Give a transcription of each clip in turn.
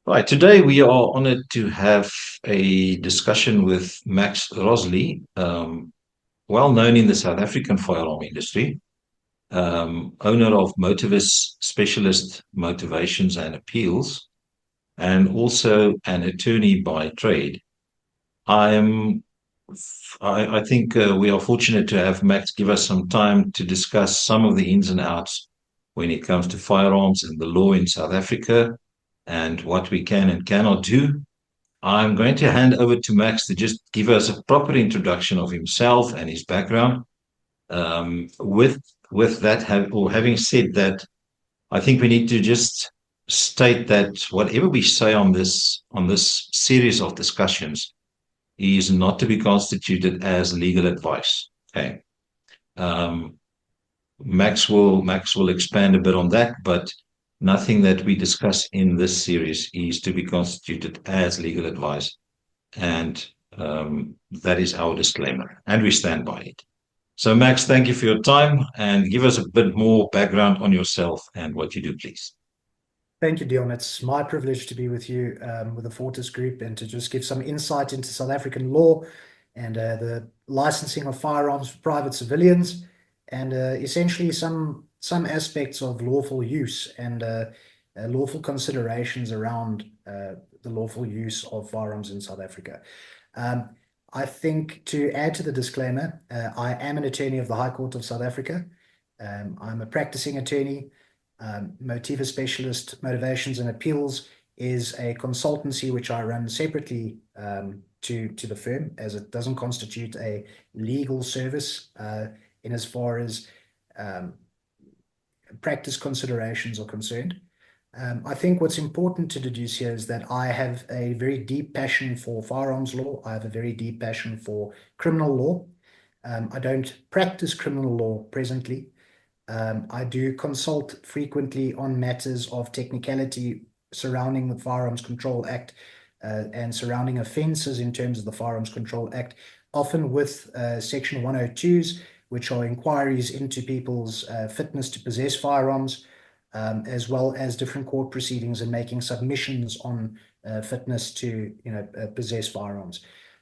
Right, today we are honored to have a discussion with Max Rosley, well known in the South African firearm industry, owner of Motivist Specialist Motivations and Appeals, and also an attorney by trade. I am, I think we are fortunate to have Max give us some time to discuss some of the ins and outs when it comes to firearms and the law in South Africa and what we can and cannot do. I'm going to hand over to Max to just give us a proper introduction of himself and his background. With that, having said that, I think we need to just state that whatever we say on this series of discussions is not to be constituted as legal advice. Okay. Um, Max will expand a bit on that, but nothing that we discuss in this series is to be constituted as legal advice. And that is our disclaimer, and we stand by it. So, Max, thank you for your time and give us a bit more background on yourself and what you do, please. Thank you, Dion. It's my privilege to be with you with the Fortis Group and to just give some insight into South African law and the licensing of firearms for private civilians, and essentially some aspects of lawful use and lawful considerations around the lawful use of firearms in South Africa. Um, I think to add to the disclaimer, I am an attorney of the High Court of South Africa. I'm a practicing attorney. Motiva Specialist Motivations and Appeals is a consultancy which I run separately to the firm, as it doesn't constitute a legal service in as far as um, practice considerations are concerned. I think what's important to deduce here is that I have a very deep passion for firearms law. I have a very deep passion for criminal law. I don't practice criminal law presently. I do consult frequently on matters of technicality surrounding the Firearms Control Act and surrounding offences in terms of the Firearms Control Act, often with Section 102s, which are inquiries into people's fitness to possess firearms, as well as different court proceedings and making submissions on fitness to possess firearms.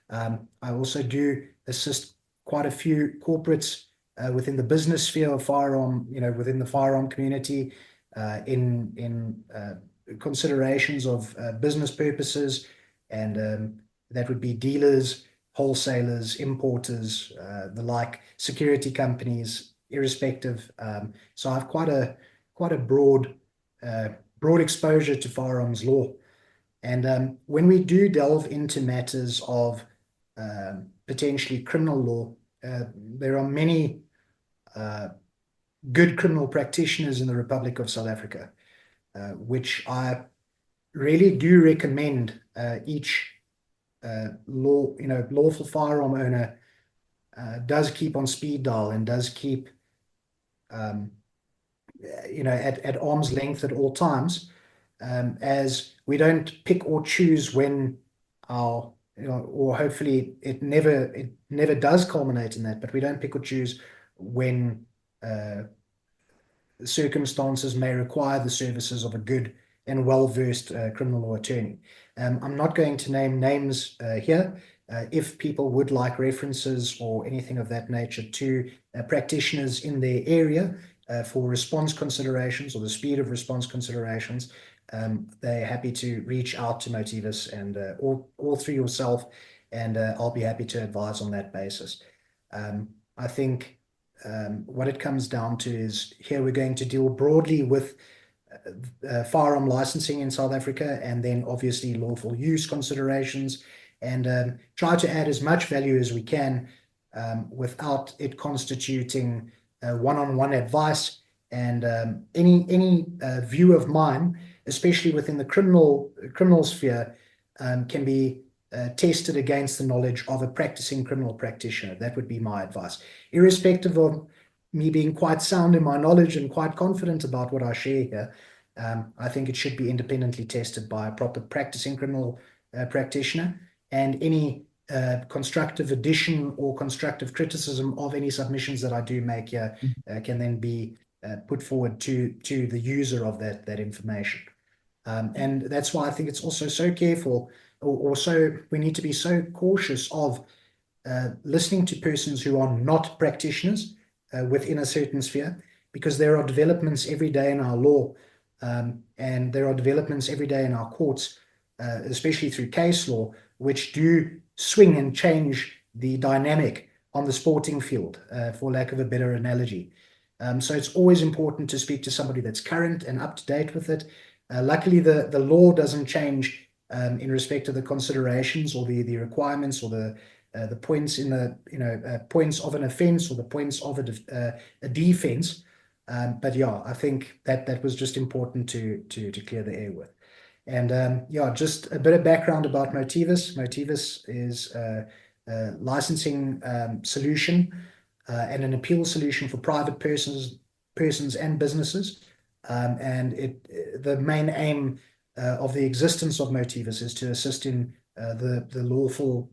I also do assist quite a few corporates within the business sphere of firearm, within the firearm community, in considerations of business purposes, and that would be dealers, wholesalers, importers, the like, security companies, irrespective. So I have quite a broad exposure to firearms law. And when we do delve into matters of potentially criminal law, there are many good criminal practitioners in the Republic of South Africa, which I really do recommend each lawful firearm owner does keep on speed dial and does keep at arm's length at all times, as we don't pick or choose when our or hopefully it never does culminate in that, but we don't pick or choose when circumstances may require the services of a good and well-versed criminal law attorney. I'm not going to name names here. If people would like references or anything of that nature to practitioners in their area for response considerations or the speed of response considerations, they're happy to reach out to Motivus and or through yourself, and I'll be happy to advise on that basis. I think what it comes down to is here we're going to deal broadly with firearm licensing in South Africa, and then obviously lawful use considerations, and try to add as much value as we can without it constituting one-on-one advice. And any view of mine, especially within the criminal sphere, can be tested against the knowledge of a practicing criminal practitioner. That would be my advice, irrespective of me being quite sound in my knowledge and quite confident about what I share here. I think it should be independently tested by a proper practicing criminal practitioner, and any constructive addition or constructive criticism of any submissions that I do make here can then be put forward to the user of that information. And that's why I think it's also so careful, or so we need to be so cautious of listening to persons who are not practitioners within a certain sphere, because there are developments every day in our law, and there are developments every day in our courts, especially through case law, which do swing and change the dynamic on the sporting field, for lack of a better analogy. So it's always important to speak to somebody that's current and up to date with it. Luckily, the law doesn't change in respect to the considerations or the requirements or the points in the points of an offence or the points of a defence. But yeah, I think that was just important to clear the air with. And yeah, just a bit of background about Motivus. Motivus is a licensing solution and an appeal solution for private persons and businesses. And the main aim of the existence of Motivus is to assist in the lawful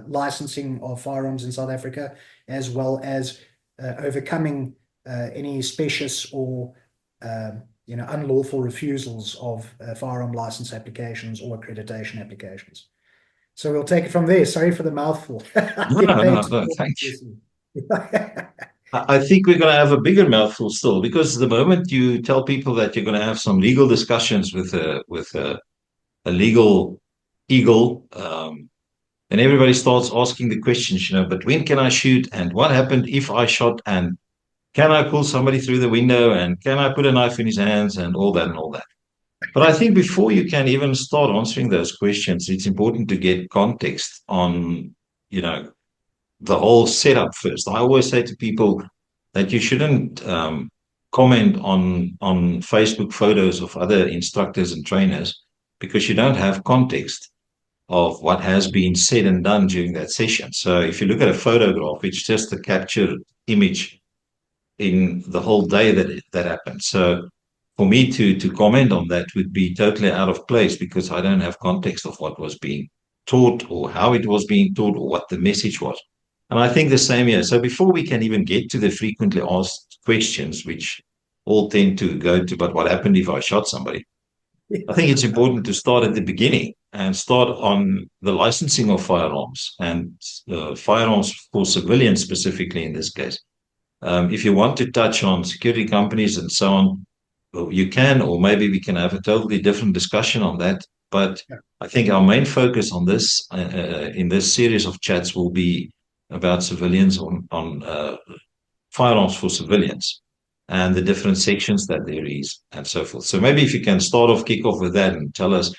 licensing of firearms in South Africa, as well as overcoming any specious or unlawful refusals of firearm license applications or accreditation applications. So we'll take it from there. Sorry for the mouthful. I No, get paid no, to no, talk, thank you. obviously. I think we're going to have a bigger mouthful still, because the moment you tell people that you're going to have some legal discussions with a legal eagle, and everybody starts asking the questions, but when can I shoot? And what happened if I shot? And can I pull somebody through the window? And can I put a knife in his hands? And all that and all that. But I think before you can even start answering those questions, it's important to get context on, you know, the whole setup first. I always say to people that you shouldn't comment on Facebook photos of other instructors and trainers, because you don't have context of what has been said and done during that session. So if you look at a photograph, it's just a captured image in the whole day that happened. So for me to comment on that would be totally out of place, because I don't have context of what was being taught or how it was being taught or what the message was. And I think the same here. So before we can even get to the frequently asked questions, which all tend to go to, but what happened if I shot somebody? I think it's important to start at the beginning and start on the licensing of firearms, and firearms for civilians specifically in this case. If you want to touch on security companies and so on, well, you can, or maybe we can have a totally different discussion on that. But I think our main focus on this in this series of chats will be about civilians on firearms for civilians and the different sections that there is and so forth. So maybe if you can kick off with that and tell us,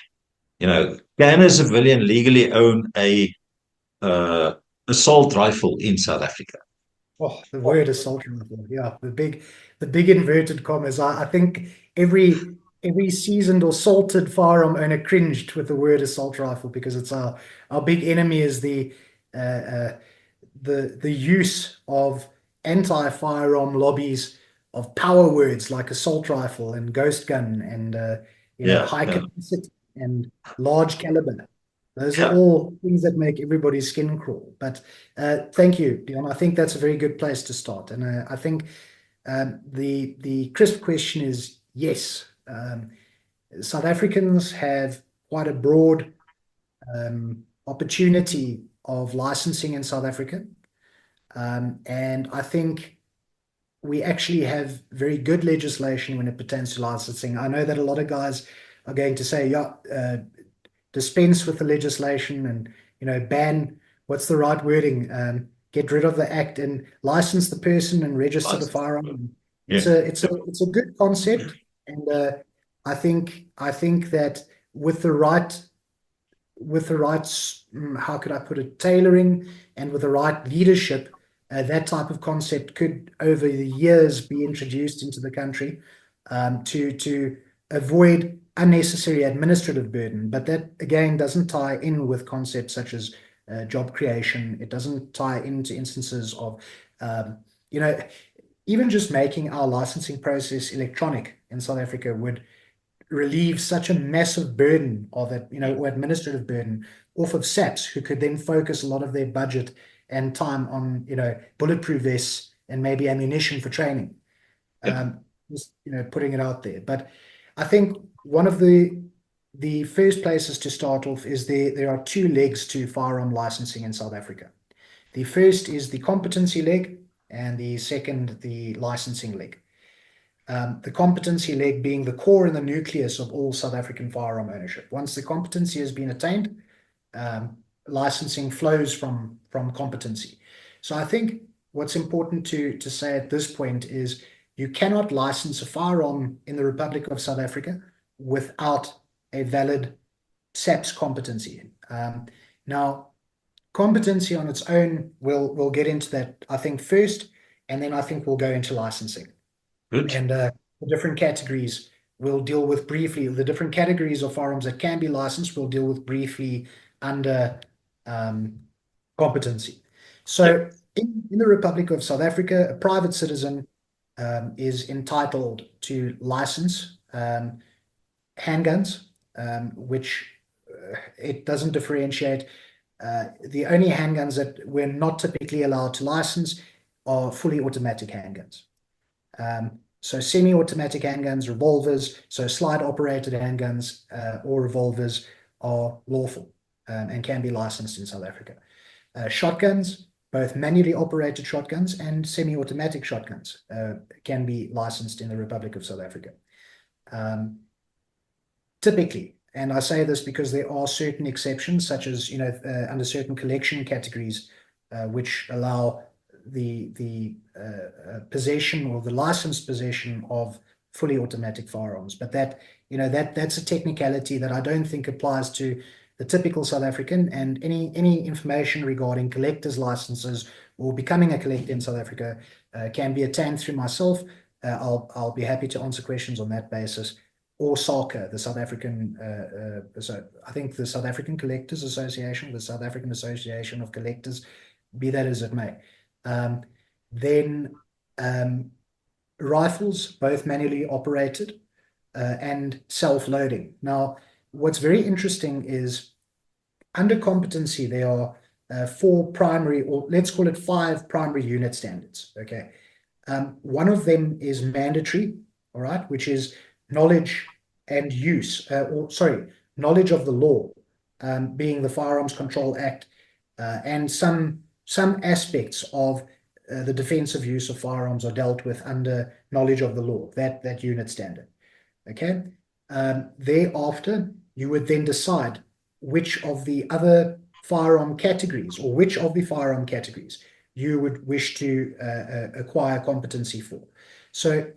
can a civilian legally own a assault rifle in South Africa? Oh, the word assault rifle. Yeah, the big inverted commas. I think every seasoned or salted firearm owner cringed with the word assault rifle, because it's our big enemy is uh, uh, the use of anti-firearm lobbies of power words like assault rifle and ghost gun and Yeah, high yeah, capacity and large caliber. Those are yeah. all things that make everybody's skin crawl. But thank you, Dion. I think that's a very good place to start. And I think the crisp question is yes. South Africans have quite a broad opportunity of licensing in South Africa. And I think we actually have very good legislation when it pertains to licensing. I know that a lot of guys are going to say, yeah, dispense with the legislation and ban, what's the right wording, get rid of the act and license the person and register the firearm. Yeah. It's a good concept, and I think that with the right how could I put it, tailoring, and with the right leadership, that type of concept could, over the years, be introduced into the country to avoid unnecessary administrative burden. But that, again, doesn't tie in with concepts such as job creation. It doesn't tie into instances of, um, you know, even just making our licensing process electronic in South Africa would relieve such a massive burden of it, or administrative burden off of SAPs, who could then focus a lot of their budget and time on, bulletproof vests and maybe ammunition for training. Yeah. Just, putting it out there. But I think one of the the first places to start off is there are two legs to firearm licensing in South Africa. The first is the competency leg, and the second, the licensing leg. The competency leg being the core and the nucleus of all South African firearm ownership. Once the competency has been attained, licensing flows from competency. So I think what's important to say at this point is you cannot license a firearm in the Republic of South Africa without a valid SAPS competency. Now, competency on its own, we'll get into that, I think, first, and then I think we'll go into licensing. Good. And the different categories we'll deal with briefly. The different categories of firearms that can be licensed, we'll deal with briefly under competency. So in the Republic of South Africa, a private citizen is entitled to license handguns, which it doesn't differentiate. The only handguns that we're not typically allowed to license are fully automatic handguns. So semi-automatic handguns, revolvers, so slide-operated handguns or revolvers are lawful and can be licensed in South Africa. Shotguns, both manually operated shotguns and semi-automatic shotguns can be licensed in the Republic of South Africa. Typically, and I say this because there are certain exceptions, such as, under certain collection categories, which allow the possession or the licensed possession of fully automatic firearms. But that's a technicality that I don't think applies to the typical South African, and any information regarding collectors' licenses or becoming a collector in South Africa can be attained through myself. I'll be happy to answer questions on that basis, or SACA, the South African, I think the South African Collectors Association, the South African Association of Collectors, be that as it may. Then rifles, both manually operated and self-loading. Now, what's very interesting is under competency, there are four primary, or let's call it 5 primary unit standards, okay? One of them is mandatory, all right, which is knowledge and use, knowledge of the law, being the Firearms Control Act, and some aspects of the defensive use of firearms are dealt with under knowledge of the law, that unit standard, okay? Thereafter, you would then decide which of the other firearm categories, or which of the firearm categories you would wish to acquire competency for. So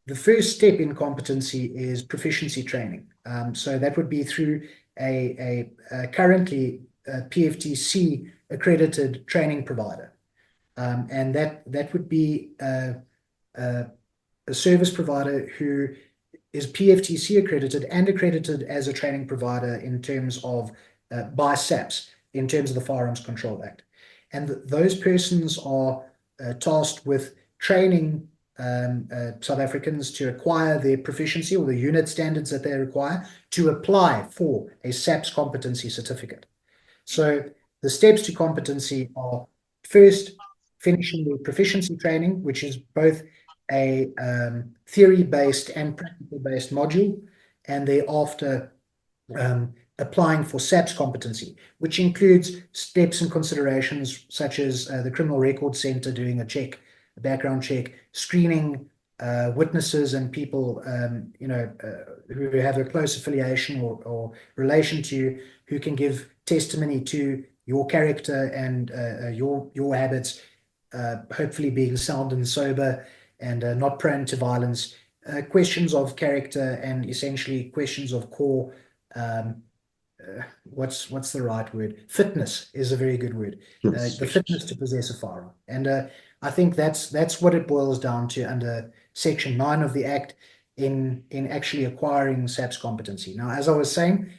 the first step in competency is proficiency training. So that would be through a currently PFTC accredited training provider. And that would be a service provider who is PFTC accredited and accredited as a training provider in terms of by SAPS, in terms of the Firearms Control Act. And those persons are tasked with training South Africans to acquire their proficiency, or the unit standards that they require to apply for a SAPS competency certificate. So the steps to competency are first finishing the proficiency training, which is both a theory-based and practical-based module, and thereafter applying for SAPS competency, which includes steps and considerations such as the Criminal Record Center doing a check, a background check, screening witnesses and people who have a close affiliation or relation to you, who can give testimony to your character and your habits, hopefully being sound and sober and not prone to violence, questions of character, and essentially questions of core, what's the right word? Fitness is a very good word. Yes. The fitness to possess a firearm. And I think that's what it boils down to under Section 9 of the Act in actually acquiring SAPS competency. Now, as I was saying,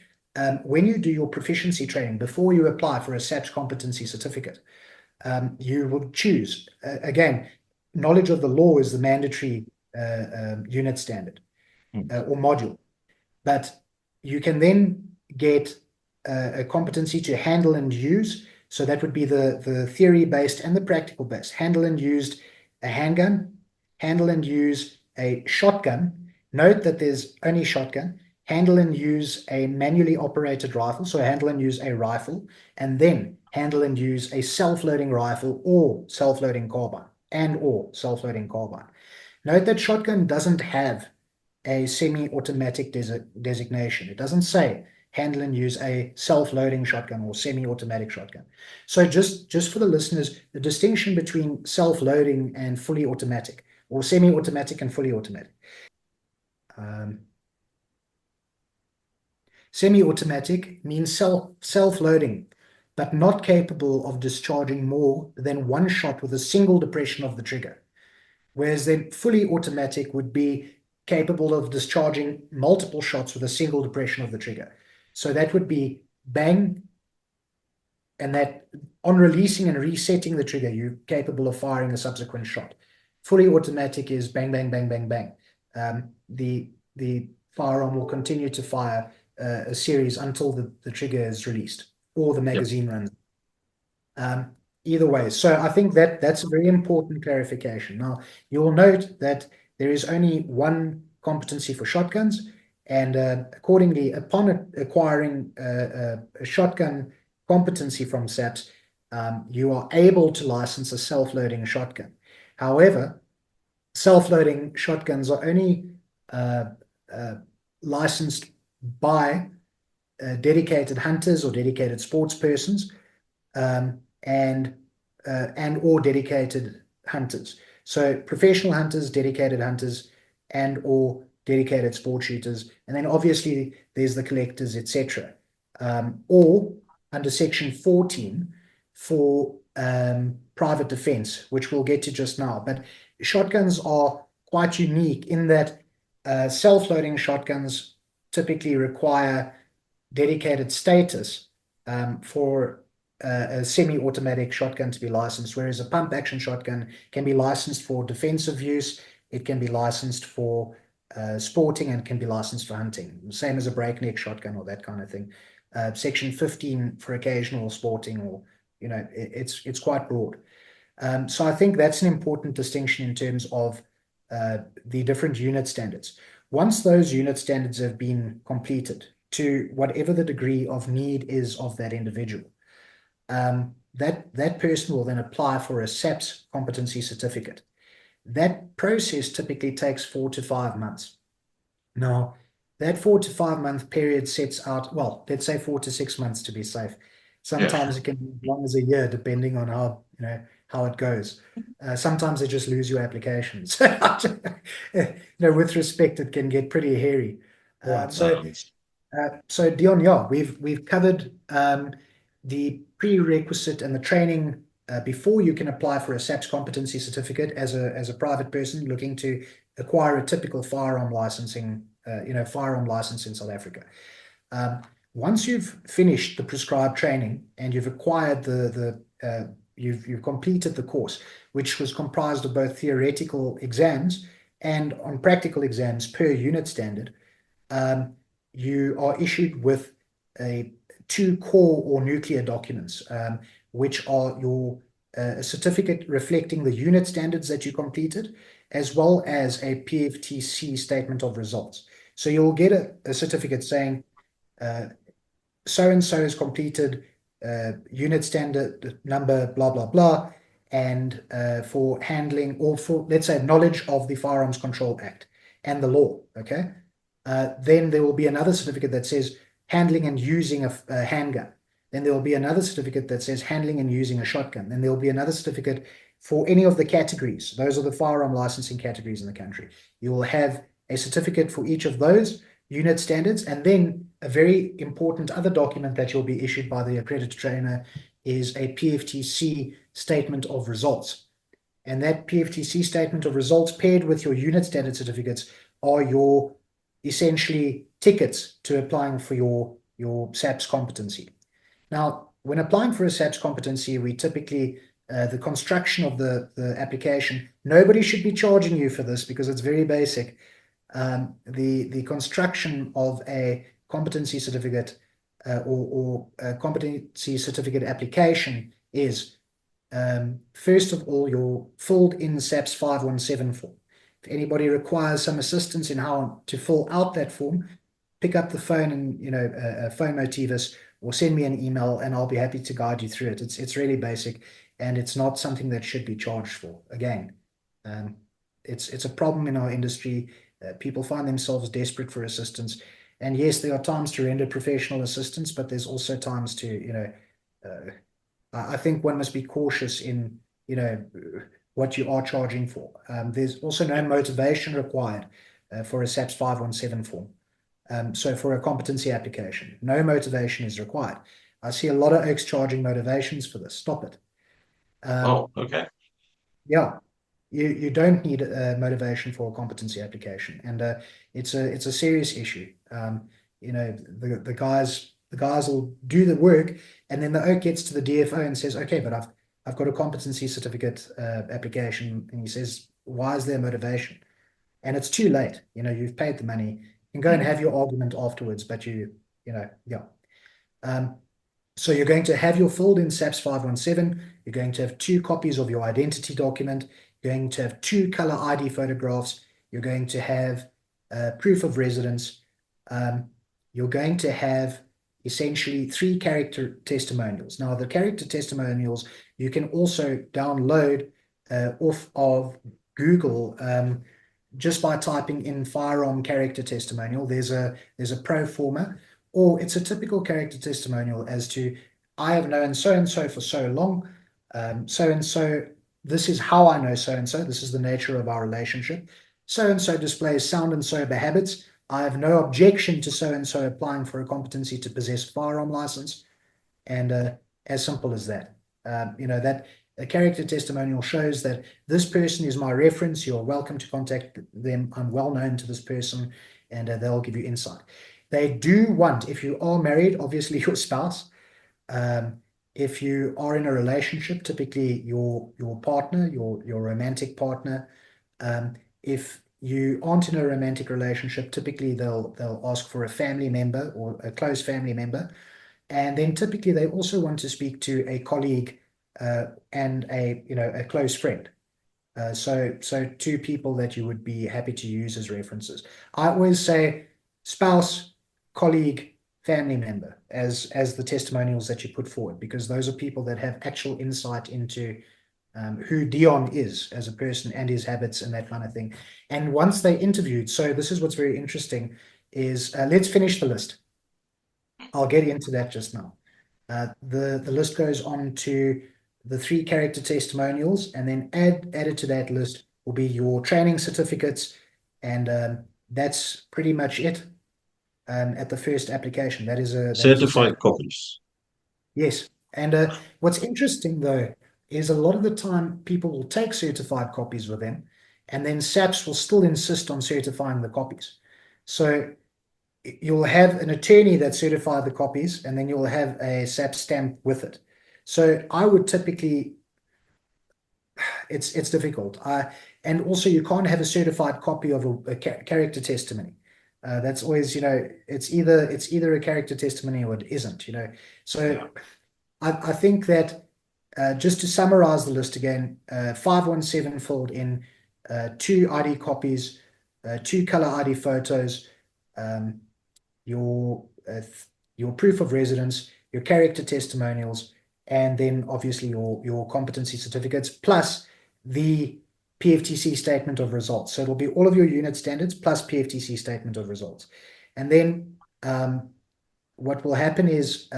when you do your proficiency training, before you apply for a SAPS competency certificate, you will choose, again, knowledge of the law is the mandatory unit standard or module. But you can then get a competency to handle and use. So that would be the theory-based and the practical-based. Handle and used a handgun, handle and use a shotgun. Note that there's only shotgun. handle and use a manually operated rifle, so handle and use a rifle, and then handle and use a self-loading rifle or self-loading carbine, or self-loading carbine. Note that shotgun doesn't have a semi-automatic designation. It doesn't say handle and use a self-loading shotgun or semi-automatic shotgun. So just for the listeners, the distinction between self-loading and fully automatic, or semi-automatic and fully automatic. Semi-automatic means self-loading, but not capable of discharging more than one shot with a single depression of the trigger. Whereas then fully automatic would be capable of discharging multiple shots with a single depression of the trigger. So that would be bang, and that on releasing and resetting the trigger, you're capable of firing a subsequent shot. Fully automatic is bang, bang, bang, bang, bang. The firearm will continue to fire a series until the trigger is released or the magazine runs. Either way, so I think that's a very important clarification. Now, you will note that there is only one competency for shotguns, and accordingly, upon acquiring a shotgun competency from SAPS, you are able to license a self-loading shotgun. However, self-loading shotguns are only licensed by dedicated hunters or dedicated sports persons, and or dedicated hunters. So professional hunters, dedicated hunters, and or dedicated sport shooters, and then obviously there's the collectors, etc. Or under Section 14 for private defense, which we'll get to just now. But shotguns are quite unique in that self-loading shotguns typically require dedicated status for a semi-automatic shotgun to be licensed, whereas a pump-action shotgun can be licensed for defensive use, it can be licensed for sporting, and can be licensed for hunting. Same as a breakneck shotgun or that kind of thing. Section 15 for occasional sporting, or it's quite broad. So I think that's an important distinction in terms of the different unit standards. Once those unit standards have been completed to whatever the degree of need is of that individual, that person will then apply for a SAPS competency certificate. That process typically takes 4 to 5 months. Now, that 4 to 5 month period sets out, well, let's say 4 to 6 months to be safe. Sometimes it can be as long as a year, depending on how it goes. Sometimes they just lose your applications. With respect, it can get pretty hairy. So Dion, yeah, we've covered the prerequisite and the training before you can apply for a SAPS competency certificate as a private person looking to acquire a typical firearm licensing, firearm license in South Africa. Once you've finished the prescribed training and you've acquired you've completed the course, which was comprised of both theoretical exams and on practical exams per unit standard, you are issued with two core or nuclear documents, which are your certificate reflecting the unit standards that you completed, as well as a PFTC statement of results. So you'll get a certificate saying so-and-so has completed unit standard number, blah, blah, blah, and for handling, or for, let's say, knowledge of the Firearms Control Act and the law, okay? Then there will be another certificate that says handling and using a handgun. Then there will be another certificate that says handling and using a shotgun. Then there will be another certificate for any of the categories. Those are the firearm licensing categories in the country. You will have a certificate for each of those unit standards, and then a very important other document that you'll be issued by the accredited trainer is a PFTC statement of results. And that PFTC statement of results paired with your unit standard certificates are your essentially tickets to applying for your SAPS competency. Now, when applying for a SAPS competency, we typically, the construction of the application, nobody should be charging you for this because it's very basic. The construction of a competency certificate or a competency certificate application is, first of all, your filled in SAPS 517 form. If anybody requires some assistance in how to fill out that form, pick up the phone and, phone Motivus or send me an email and I'll be happy to guide you through it. It's really basic and it's not something that should be charged for. Again, um, it's a problem in our industry. People find themselves desperate for assistance. And yes, there are times to render professional assistance, but there's also times to, I think one must be cautious in, what you are charging for. There's also no motivation required for a SAPS 517 form. So for a competency application, no motivation is required. I see a lot of oaks charging motivations for this. Stop it. Oh, okay. Yeah, you don't need motivation for a competency application, and it's a serious issue. The guys will do the work, and then the oak gets to the DFO and says, "Okay, but I've got a competency certificate application," and he says, "Why is there motivation?" And it's too late. You've paid the money. You can go and have your argument afterwards, but yeah. Um, so you're going to have your filled in SAPS 517. You're going to have 2 copies of your identity document. You're going to have 2 color ID photographs. You're going to have proof of residence. You're going to have essentially 3 character testimonials. Now, the character testimonials you can also download off of Google just by typing in firearm character testimonial. There's a pro forma, or it's a typical character testimonial as to, I have known so and so for so long, so and so, this is how I know so and so, this is the nature of our relationship. So and so displays sound and sober habits. I have no objection to so and so applying for a competency to possess a firearm license. And as simple as that. That a character testimonial shows that this person is my reference. You're welcome to contact them. I'm well known to this person, and they'll give you insight. They do want, if you are married, obviously your spouse. If you are in a relationship, typically your partner, your romantic partner. If you aren't in a romantic relationship, typically they'll ask for a family member or a close family member. And then typically they also want to speak to a colleague and a close friend. So 2 people that you would be happy to use as references. I always say spouse, colleague, family member as the testimonials that you put forward, because those are people that have actual insight into who Dion is as a person and his habits and that kind of thing. And once they interviewed, so this is what's very interesting is let's finish the list. I'll get into that just now. The list goes on to the 3 character testimonials, and then added to that list will be your training certificates, and that's pretty much it. At the first application, that is a Certified copies. yes. And what's interesting though is a lot of the time people will take certified copies with them, and then SAPS will still insist on certifying the copies. So you'll have an attorney that certified the copies, and then you'll have a SAP stamp with it. So I would typically, it's difficult. And also you can't have a certified copy of a character testimony. That's always, it's either a character testimony or it isn't, So Yeah. I think that just to summarize the list again, 517 filled in, 2 ID copies, 2 color ID photos, your proof of residence, your character testimonials, and then obviously your competency certificates, plus the PFTC statement of results. So it'll be all of your unit standards plus PFTC statement of results. And then what will happen is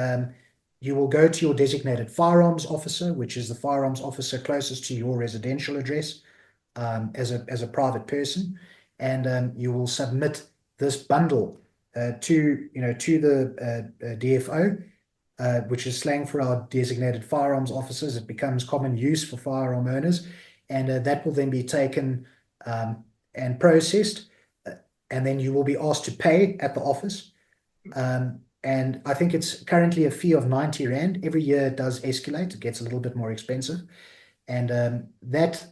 you will go to your designated firearms officer, which is the firearms officer closest to your residential address as a private person, and you will submit this bundle to the DFO, which is slang for our designated firearms officers. It becomes common use for firearm owners, and that will then be taken and processed, and then you will be asked to pay at the office. And I think it's currently a fee of 90 Rand. Every year it does escalate. It gets a little bit more expensive. And that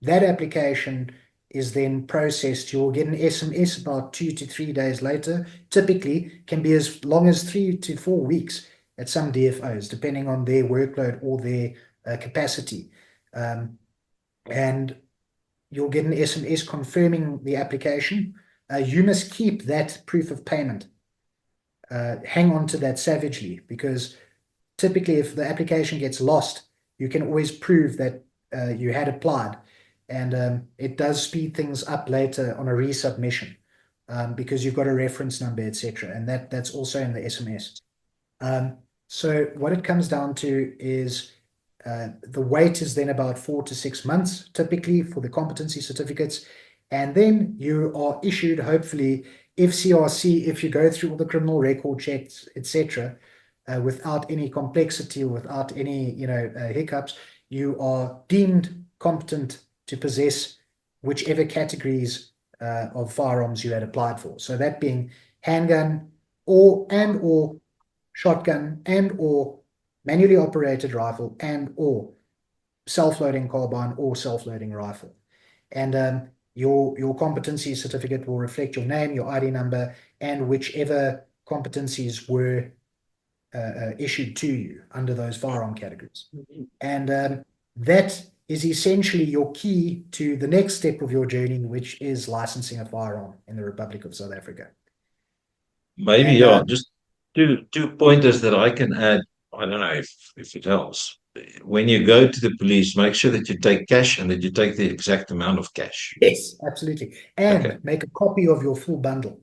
application is then processed. You'll get an SMS about 2 to 3 days later. Typically can be as long as 3 to 4 weeks at some DFOs, depending on their workload or their capacity. And you'll get an SMS confirming the application. You must keep that proof of payment hang on to that savagely, because typically if the application gets lost, you can always prove that you had applied, and it does speed things up later on a resubmission, because you've got a reference number, etc., and that's also in the SMS. So what it comes down to is the wait is then about 4 to 6 months typically for the competency certificates, and then you are issued, hopefully, if CRC, if you go through all the criminal record checks, etc., without any complexity or without any hiccups, you are deemed competent to possess whichever categories of firearms you had applied for. So that being handgun or shotgun or manually operated rifle or self-loading carbine or self-loading rifle. And your competency certificate will reflect your name, your ID number, and whichever competencies were issued to you under those firearm categories. And that is essentially your key to the next step of your journey, which is licensing a firearm in the Republic of South Africa. Maybe, And yeah, just two pointers that I can add. I don't know if it helps. When you go to the police, make sure that you take cash and that you take the exact amount of cash. yes, absolutely. Okay. And make a copy of your full bundle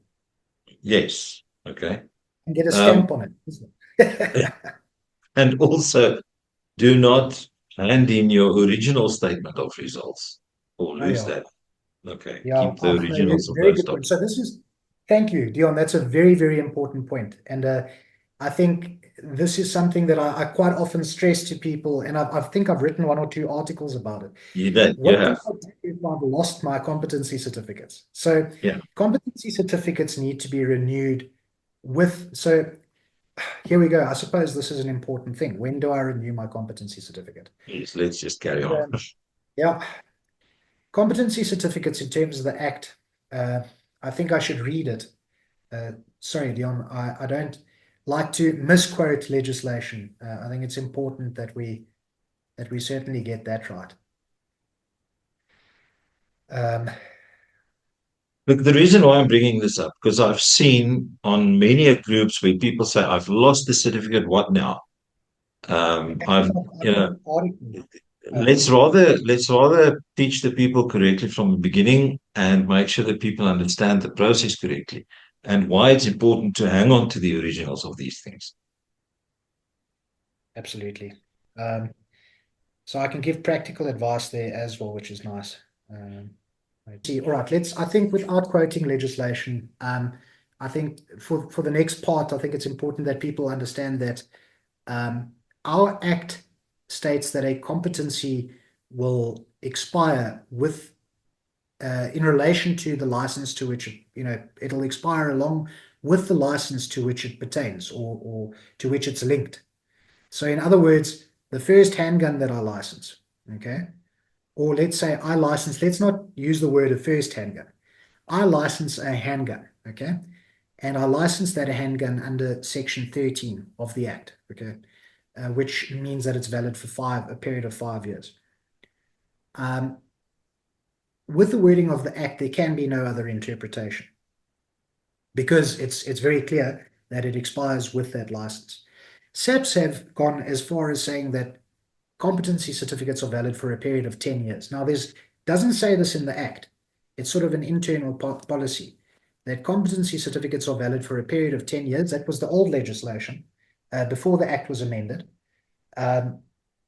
Yes. Okay. and get a Um, stamp on it. and also, do not hand in your original statement of results or Oh, lose yeah. that. Okay. Yeah, Keep the originals of very those good point. documents. So thank you, Dion. That's a very, very important point. And I think this is something that I quite often stress to people, and I think I've written 1 or 2 articles about it. You did. You What do have. I do if I've lost my competency certificates? So Yeah. competency certificates need to be renewed so here we go. I suppose this is an important thing. When do I renew my competency certificate? Yes, let's just carry on. Yeah, competency certificates in terms of the Act, uh, I think I should read it. Sorry, Dion, I don't like to misquote legislation. I think it's important that we certainly get that right. Um, Look, the reason why I'm bringing this up, because I've seen on many groups where people say, I've lost the certificate, what now? I've, I've got an article. let's rather teach the people correctly from the beginning and make sure that people understand the process correctly and why it's important to hang on to the originals of these things. Absolutely. Um, so I can give practical advice there as well, which is nice. See, all right, I think without quoting legislation, I think for the next part, I think it's important that people understand that our Act states that a competency will expire in relation to the license to which it'll expire along with the license to which it pertains or to which it's linked. So in other words, the first handgun that I license, okay, or let's say I license, let's not use the word of first handgun. I license a handgun, okay, and I license that handgun under Section 13 of the Act, okay, which means that it's valid for a period of 5 years. With the wording of the Act, there can be no other interpretation because it's very clear that it expires with that license. SAPs have gone as far as saying that competency certificates are valid for a period of 10 years. Now, doesn't say this in the Act. It's sort of an internal policy that competency certificates are valid for a period of 10 years. That was the old legislation before the Act was amended.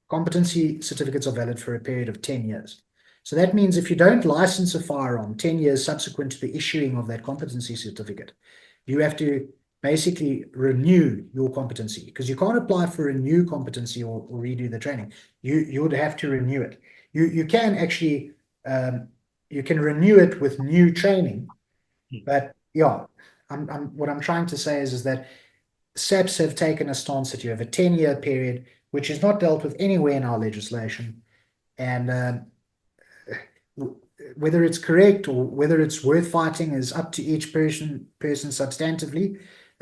Competency certificates are valid for a period of 10 years. So that means if you don't license a firearm 10 years subsequent to the issuing of that competency certificate, you have to basically renew your competency because you can't apply for a new competency or redo the training. You would have to renew it. You can actually you can renew it with new training, but yeah, what I'm trying to say is that SAPs have taken a stance that you have a 10-year period, which is not dealt with anywhere in our legislation, and whether it's correct or whether it's worth fighting is up to each person substantively.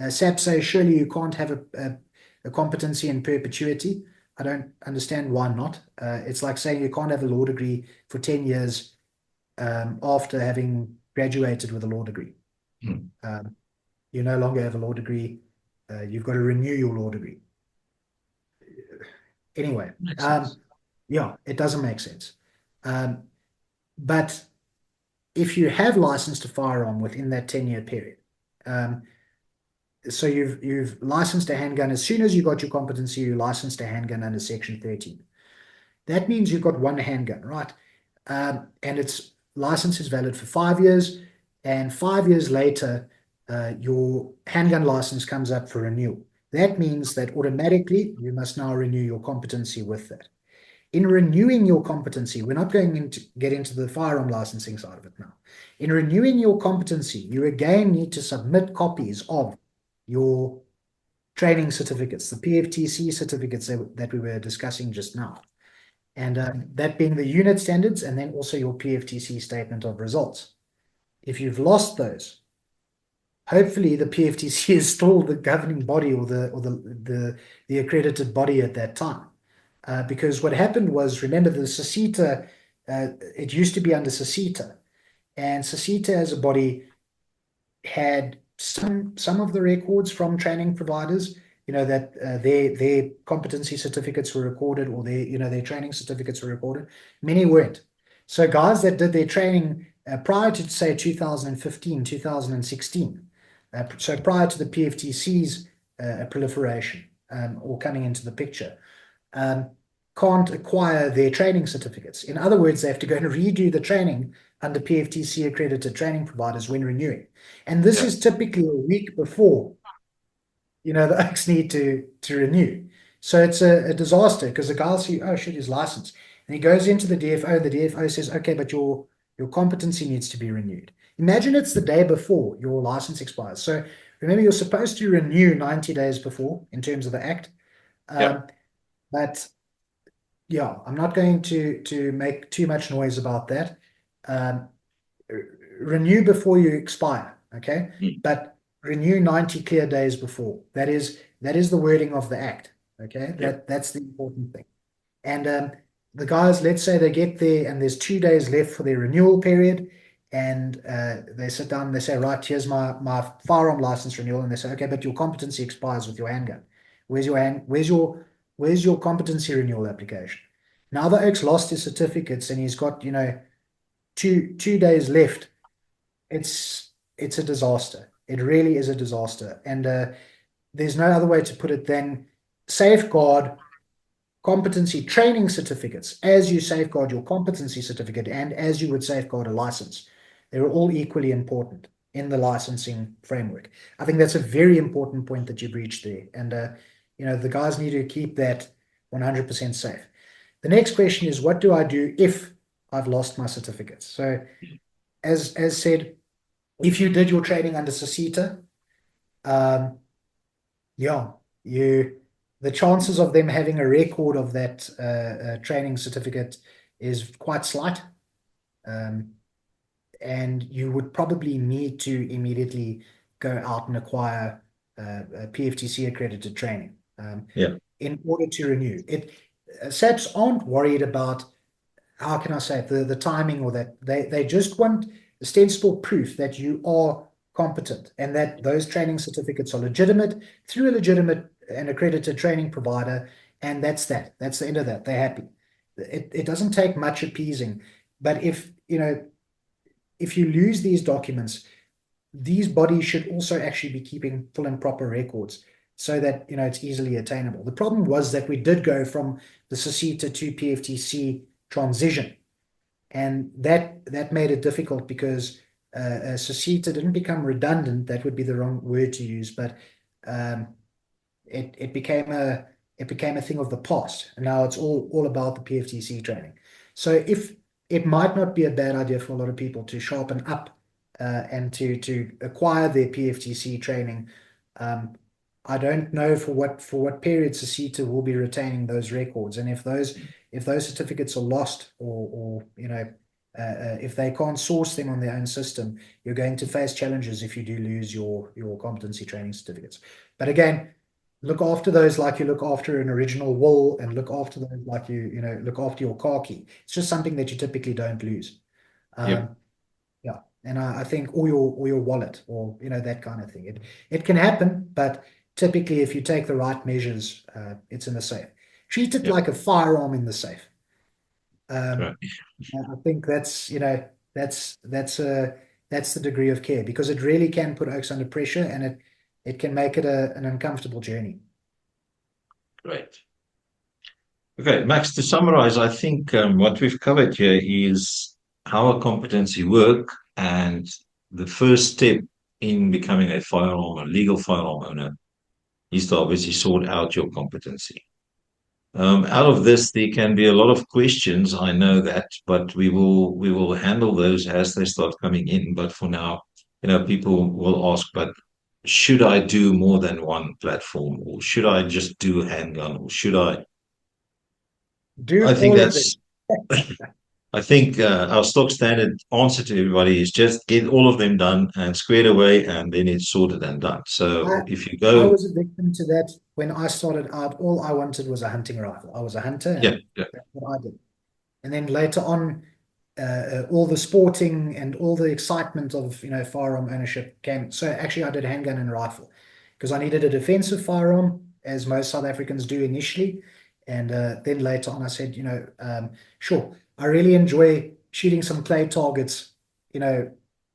SAP says surely you can't have a competency in perpetuity. I don't understand why not. It's like saying you can't have a law degree for 10 years after having graduated with a law degree. Hmm. You no longer have a law degree. you've got to renew your law degree. Anyway, Makes sense. yeah, it doesn't make sense. Um, but if you have licensed a firearm within that 10-year period, um, so you've licensed a handgun as soon as you got your competency, you licensed a handgun under Section 13. That means you've got one handgun, right? And its license is valid for 5 years, and 5 years later, your handgun license comes up for renewal. That means that automatically you must now renew your competency with that. In renewing your competency, we're not going to get into the firearm licensing side of it now. In renewing your competency, you again need to submit copies of your training certificates, the PFTC certificates that we were discussing just now. And that being the unit standards, and then also your PFTC statement of results. If you've lost those, hopefully the PFTC is still the governing body or the accredited body at that time. Because what happened was, remember the SACITA, it used to be under SACITA, and SACITA as a body had some of the records from training providers, that their competency certificates were recorded, or their training certificates were recorded. Many weren't. So guys that did their training prior to, say, 2015, 2016, so prior to the PFTC's proliferation or coming into the picture, can't acquire their training certificates. In other words, they have to go and redo the training under PFTC accredited training providers when renewing. And this is typically a week before, the oaks need to renew. So it's a disaster, because the guy will see, oh shit, his license. And he goes into the DFO, the DFO says, okay, but your competency needs to be renewed. Imagine it's the day before your license expires. So remember, you're supposed to renew 90 days before in terms of the Act. Yeah. But yeah, I'm not going to make too much noise about that. Um, renew before you expire, okay? Mm. But renew 90 clear days before. That is the wording of the Act, okay? Yeah. That's the important thing. And the guys, let's say they get there and there's 2 days left for their renewal period, and they sit down and they say, right, here's my firearm license renewal, and they say, okay, but your competency expires with your handgun. Where's your competency renewal application? Now the oak's lost his certificates and he's got, 2 days left. It's a disaster. It really is a disaster. And there's no other way to put it than safeguard competency training certificates as you safeguard your competency certificate and as you would safeguard a license. They're all equally important in the licensing framework. I think that's a very important point that you've reached there. And, the guys need to keep that 100% safe. The next question is, what do I do if I've lost my certificates? So as said, if you did your training under SACITA, yeah, the chances of them having a record of that training certificate is quite slight. And you would probably need to immediately go out and acquire a PFTC accredited training Yeah. in order to renew it. SAPs aren't worried about, how can I say it, the timing, or that. They just want ostensible proof that you are competent and that those training certificates are legitimate through a legitimate and accredited training provider, and that's that. That's the end of that. They're happy. It doesn't take much appeasing, but if you lose these documents, these bodies should also actually be keeping full and proper records so that it's easily attainable. The problem was that we did go from the SACITA to PFTC transition, and that made it difficult because SACITA didn't become redundant. That would be the wrong word to use, but it became a thing of the past, and now it's all about the PFTC training. So if it might not be a bad idea for a lot of people to sharpen up and to acquire their PFTC training. I don't know for what period SACITA will be retaining those records, and if those certificates are lost, or if they can't source them on their own system, you're going to face challenges if you do lose your competency training certificates. But again, look after those like you look after an original will, and look after those like you look after your car key. It's just something that you typically don't lose. Yeah. And I think or your wallet, or that kind of thing. It can happen, but typically, if you take the right measures, it's in the safe. Treat it Yeah, like a firearm in the safe. Um, right. I think that's that's uh, that's the degree of care, because it really can put oaks under pressure, and it can make it an uncomfortable journey. Great. Okay, Max, to summarize, I think what we've covered here is how a competency work, and the first step in becoming a firearm, a legal firearm owner, is to obviously sort out your competency. Out of this, there can be a lot of questions. I know that, but we will handle those as they start coming in. But for now, people will ask, but should I do more than one platform, or should I just do a handgun, or should I? I Do think all of them. that's I think our stock standard answer to everybody is just get all of them done and squared away, and then it's sorted and done. I, So if you I go, was a victim to that when I started out. All I wanted was a hunting rifle. I was a hunter, yeah, and yeah, that's what I did. And then later on, all the sporting and all the excitement of firearm ownership came. So actually, I did handgun and rifle because I needed a defensive firearm, as most South Africans do initially. And then later on, I said, sure, I really enjoy shooting some clay targets, you know,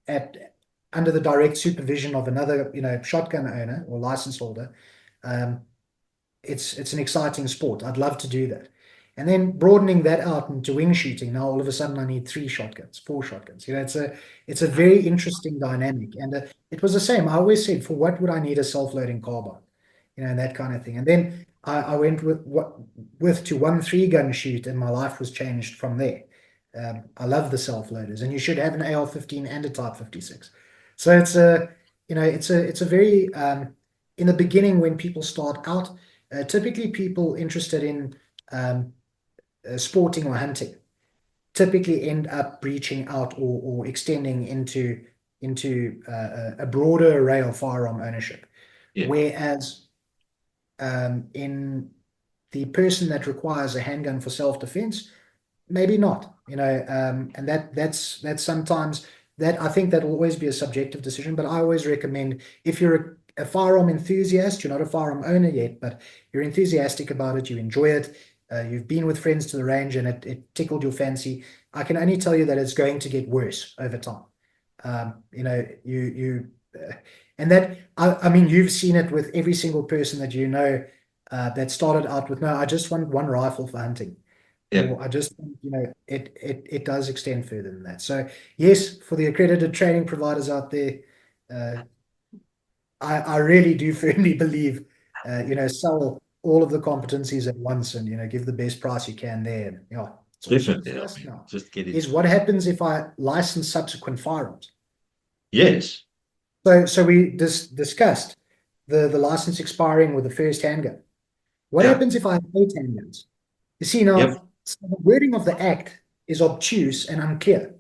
at under the direct supervision of another, shotgun owner or license holder. Um, it's an exciting sport. I'd love to do that. And then broadening that out into wing shooting. Now all of a sudden I need three shotguns, four shotguns. It's a very interesting dynamic. And it was the same. I always said, for what would I need a self-loading carbine? And that kind of thing. And then I went with to 1 3-gun shoot, and my life was changed from there. I love the self-loaders, and you should have an AR-15 and a Type 56. So it's a very in the beginning, when people start out, typically people interested in um, sporting or hunting typically end up breaching out, or extending into a broader array of firearm ownership. yeah, Whereas in the person that requires a handgun for self-defense, maybe not, and that's sometimes, that I think that will always be a subjective decision. But I always recommend, if you're a firearm enthusiast, you're not a firearm owner yet, but you're enthusiastic about it, you enjoy it, you've been with friends to the range, and it tickled your fancy, I can only tell you that it's going to get worse over time. And that, I mean, you've seen it with every single person that that started out with, no, I just want one rifle for hunting, yeah. or I just, it does extend further than that. So yes, for the accredited training providers out there, uh, I really do firmly believe, sell all of the competencies at once, and give the best price you can there. And, yeah, so what's Definitely. I discussed mean, now just get it. is what happens if I license subsequent firearms. Yes. So we discussed the license expiring with the first handgun. What Yeah. happens if I have 8 handguns? You see, Yep. now, so the wording of the act is obtuse and unclear,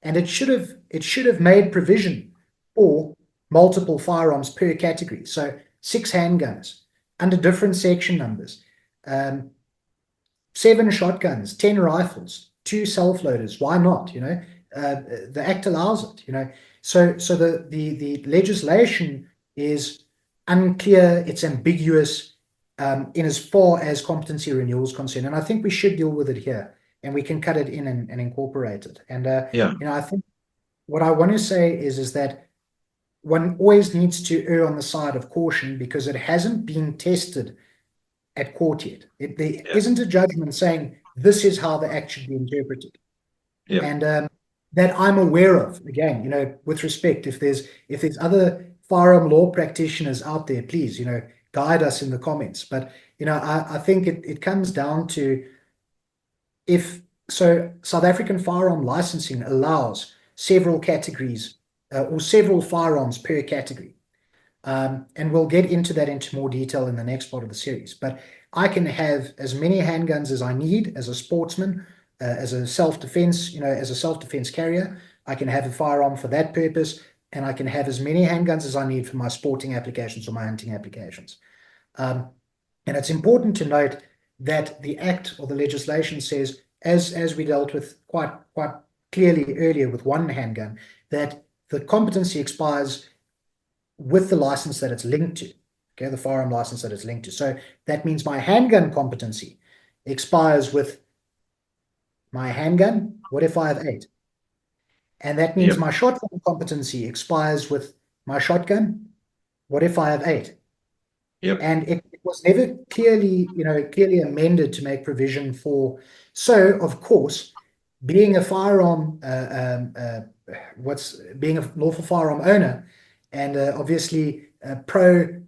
and it should have made provision for multiple firearms per category. So 6 handguns under different section numbers, um, 7 shotguns, 10 rifles, 2 self-loaders. Why not? The act allows it. So the legislation is unclear. It's ambiguous, in as far as competency renewal is concerned, and I think we should deal with it here, and we can cut it in and incorporate it. And Yeah. I think what I want to say is that one always needs to err on the side of caution, because it hasn't been tested at court yet. There Yeah. isn't a judgment saying this is how the act should be interpreted. Yeah. And that I'm aware of. Again, with respect, if there's other firearm law practitioners out there, please, guide us in the comments. But I think it comes down to, if so, South African firearm licensing allows several categories, or several firearms per category. And we'll get into that into more detail in the next part of the series. But I can have as many handguns as I need as a sportsman, as a self-defense, as a self-defense carrier. I can have a firearm for that purpose, and I can have as many handguns as I need for my sporting applications or my hunting applications. Um, and it's important to note that the act or the legislation says, as we dealt with quite clearly earlier with one handgun, that the competency expires with the license that it's linked to. okay, the firearm license that it's linked to. So that means my handgun competency expires with my handgun. What if I have eight? And that means Yep. my shotgun competency expires with my shotgun. What if I have eight? Yep. And it was never clearly, clearly amended to make provision for. So, of course, being a firearm, what's being a lawful firearm owner, and obviously pro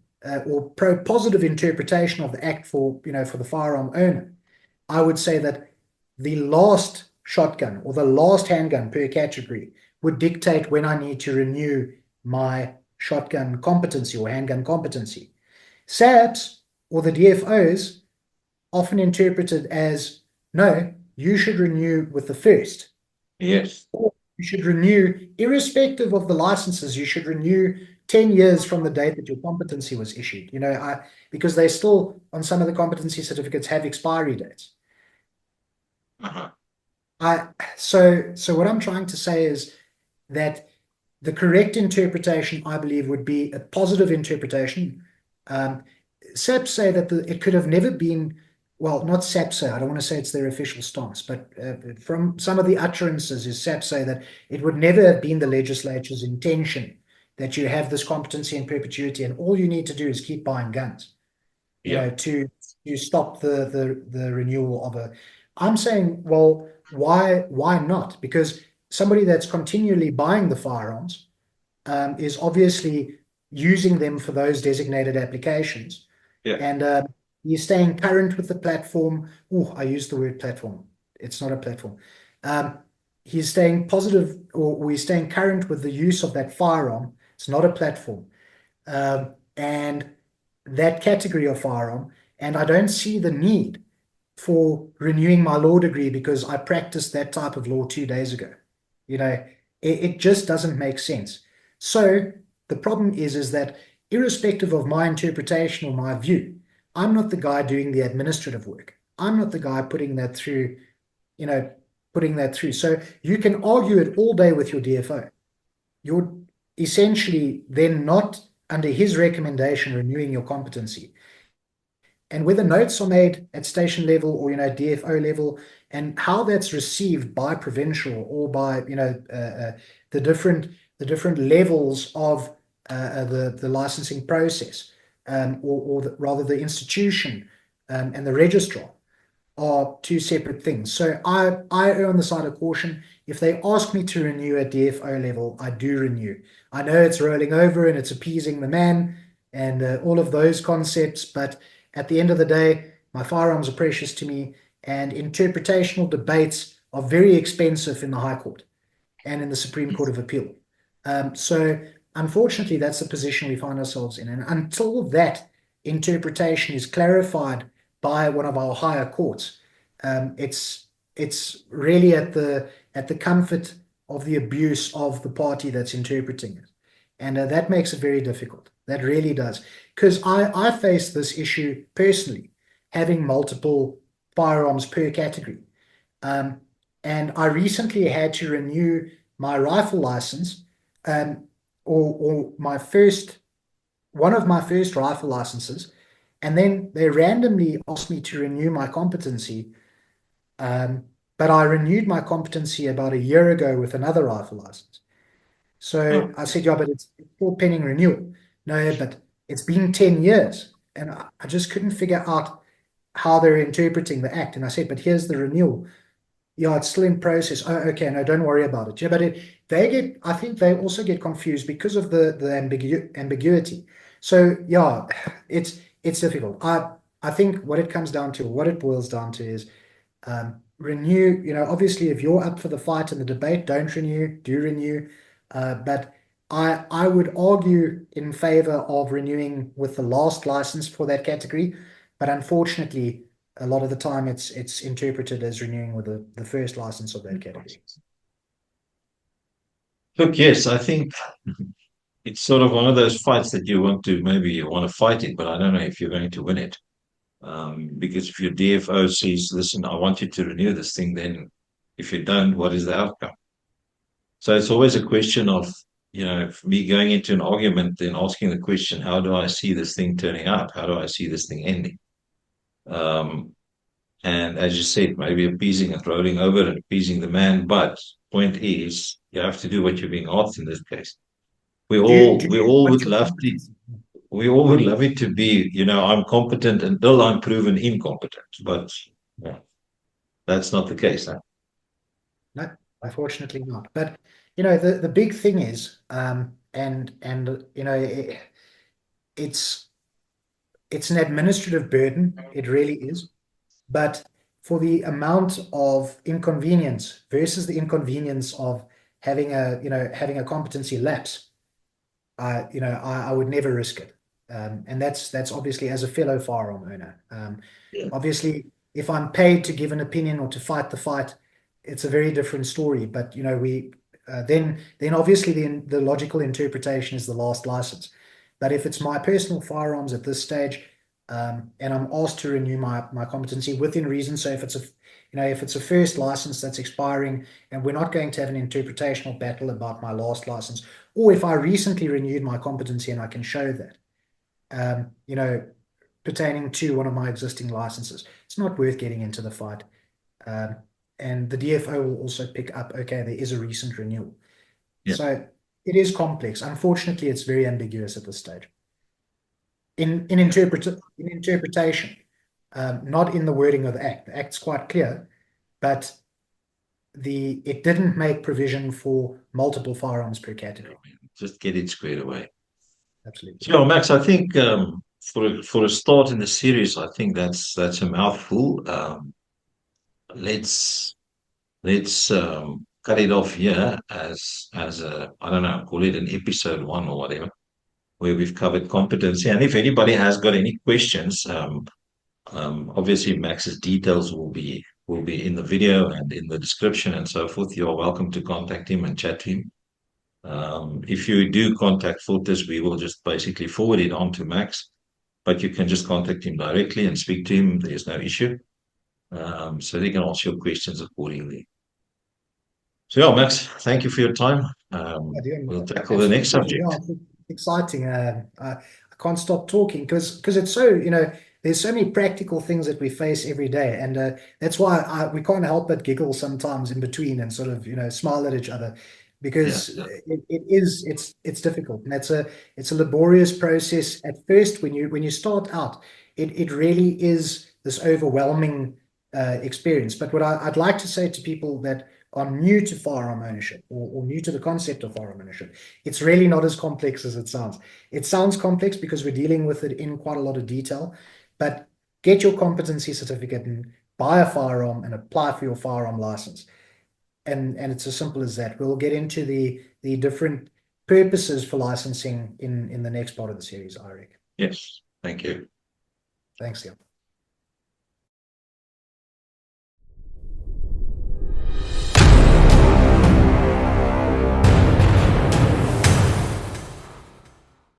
positive interpretation of the act for for the firearm owner, I would say that the last shotgun or the last handgun per category would dictate when I need to renew my shotgun competency or handgun competency. SAPs or the DFOs often interpreted as no, you should renew with the first. Yes. Or you should renew, irrespective of the licenses, you should renew 10 years from the date that your competency was issued. Because they still, on some of the competency certificates, have expiry dates. Uh-huh. So what I'm trying to say is that the correct interpretation, I believe, would be a positive interpretation. Um, SAPs say that it could have never been, well, not SAPs say, I don't want to say it's their official stance, but from some of the utterances is SAPs say that it would never have been the legislature's intention that you have this competency in perpetuity and all you need to do is keep buying guns, Yep. to stop the renewal of a. I'm saying, well, why not? Because somebody that's continually buying the firearms is obviously using them for those designated applications. Yeah. And he's staying current with the platform. Oh, I used the word platform. It's not a platform. Um, he's staying positive or he's staying current with the use of that firearm. It's not a platform. And that category of firearm. And I don't see the need for renewing my law degree because I practiced that type of law 2 days ago. It just doesn't make sense. So the problem is that irrespective of my interpretation or my view, I'm not the guy doing the administrative work. I'm not the guy you know, putting that through. So you can argue it all day with your DFO. You're essentially then not under his recommendation renewing your competency. And whether notes are made at station level or DFO level, and how that's received by provincial or by the different levels of the licensing process, rather the institution and the registrar are two separate things. So I err on the side of caution. If they ask me to renew at DFO level, I do renew. I know it's rolling over and it's appeasing the man and all of those concepts, but at the end of the day, my firearms are precious to me, and interpretational debates are very expensive in the High Court and in the Supreme Court of Appeal. So unfortunately, that's the position we find ourselves in. And until that interpretation is clarified by one of our higher courts, it's really at the comfort of the abuse of the party that's interpreting it, and that makes it very difficult. That really does, because I face this issue personally, having multiple firearms per category, um, and I recently had to renew my rifle license, um, or my first one of my first rifle licenses, and then they randomly asked me to renew my competency. But I renewed my competency about a year ago with another rifle license. So Oh, I said, yeah, but it's still pending renewal. No, but it's been 10 years. And I just couldn't figure out how they're interpreting the act. And I said, but here's the renewal. Yeah, it's still in process. Oh, okay, no, don't worry about it. Yeah, but I think they also get confused because of the ambiguity. So yeah, it's difficult. I think what it comes down to, what it boils down to is renew. Obviously, if you're up for the fight and the debate, don't renew, do renew. But I would argue in favor of renewing with the last license for that category. But unfortunately, a lot of the time it's interpreted as renewing with the first license of that category. look, yes, I think it's sort of one of those fights that maybe you want to fight it, but I don't know if you're going to win it. Because if your DFO says, listen, I want you to renew this thing, then if you don't, what is the outcome? So it's always a question of me going into an argument, then asking the question, how do I see this thing turning out? How do I see this thing ending? Um, and as you said, maybe appeasing and rolling over and appeasing the man. But point is, you have to do what you're being asked in this case. We all, we all What's would your love to, competency? we all would love it to be, I'm competent until I'm proven incompetent. But yeah, that's not the case. Huh? No, unfortunately not. But the big thing is, and it's it's an administrative burden. It really is. But for the amount of inconvenience versus the inconvenience of having a competency lapse, I would never risk it. And that's obviously as a fellow firearm owner. Yeah. Obviously, if I'm paid to give an opinion or to fight the fight, it's a very different story. But we then obviously the logical interpretation is the last license. But if it's my personal firearms at this stage, and I'm asked to renew my competency within reason, so if it's a first license that's expiring, and we're not going to have an interpretational battle about my last license, or if I recently renewed my competency and I can show that, um, you know, pertaining to one of my existing licenses, it's not worth getting into the fight. Um, and the DFO will also pick up, okay, there is a recent renewal. Yeah. So it is complex. Unfortunately, it's very ambiguous at this stage. In interpretation, not in the wording of the act. The act's quite clear, but it didn't make provision for multiple firearms per category. Just get it squared away. Absolutely. Sure, Max. I think for a start in the series, I think that's a mouthful. Let's cut it off here as a, I don't know, call it an episode one or whatever, where we've covered competency. And if anybody has got any questions, obviously Max's details will be in the video and in the description and so forth. You're welcome to contact him and chat to him. If you do contact Fortis, we will just basically forward it on to Max, but you can just contact him directly and speak to him. There's no issue. So they can answer your questions accordingly. So yeah, Max, thank you for your time. We'll tackle the next Absolutely. Yeah, subject. it's exciting. I can't stop talking because it's so, there's so many practical things that we face every day. And that's why we can't help but giggle sometimes in between and sort of, smile at each other Yeah, because yeah, it's difficult. And it's a laborious process at first when you start out. It really is this overwhelming experience. But what I'd like to say to people that are new to firearm ownership or new to the concept of firearm ownership, it's really not as complex as it sounds. It sounds complex because we're dealing with it in quite a lot of detail, but get your competency certificate and buy a firearm and apply for your firearm license. And it's as simple as that. We'll get into the different purposes for licensing in the next part of the series, I reckon. yes. Thank you. Thanks, Neil.